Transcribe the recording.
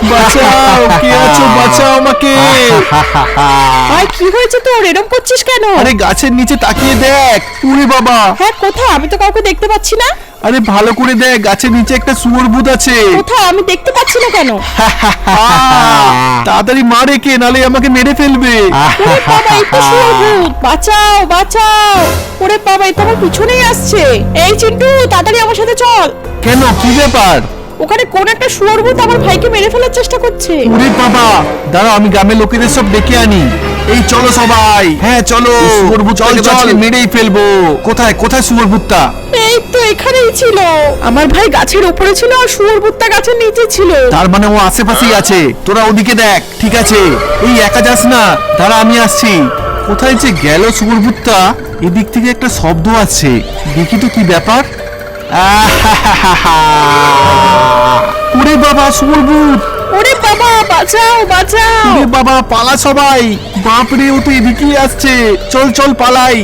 বাঁচাও, কে আছো, বাঁচাও আমাকে। ভাই কি হয়েছে তোর, এরকম করছিস কেন? আরে গাছের নিচে তাকিয়ে দেখ। উরে বাবা। হ্যাঁ কোথায়, আমি তো কাউকে দেখতে পাচ্ছি না। আরে ভালো করে দেখ, গাছের নিচে একটা শুয়োর ভূত আছে। কোথায়, আমি দেখতে পাচ্ছি না কেন? তাড়াতাড়ি মারে কে, নালে আমাকে মেরে ফেলবে। ওরে বাবা, এই তো শুয়োরভূত, বাঁচাও বাঁচাও। ওরে বাবা, এই তো আমার পিছনেই আসছে। এই চিন্টু, তাড়াতাড়ি আমার সাথে চল। কেন, কি ব্যাপার? ওখানে কোন একটা শুয়োরভূত আমার ভাইকে মেরে ফেলার চেষ্টা করছে। উরে বাবা, দাঁড়াও আমি গ্রামের লোকেদের সব ডেকে আনি। এই চলো সবাই। হ্যাঁ চলো, চল চল, মেরেই ফেলবো। কোথায় কোথায় শুয়োরভূতটা? এই তো এখানেই ছিল। আমার ভাই গাছের উপরে ছিল আর শুয়োরভূতটা গাছের নিচে ছিল। তার মানে ও আশেপাশেই আছে। তোরা ওদিকে দেখ। ঠিক আছে, এই একা যাস না, দাঁড়া আমি আসছি। কোথায় যে গেল শুয়োরভূতটা? এদিক থেকে একটা শব্দ আসছে, দেখি তো কি ব্যাপার। ওরে বাবা, শুয়োরভূত। ওরে বাবা, বাঁচাও বাঁচাও। ওরে বাবা, পালা সবাই। বাপরে, ও তো এদিকেই আসছে। চল চল পালাই।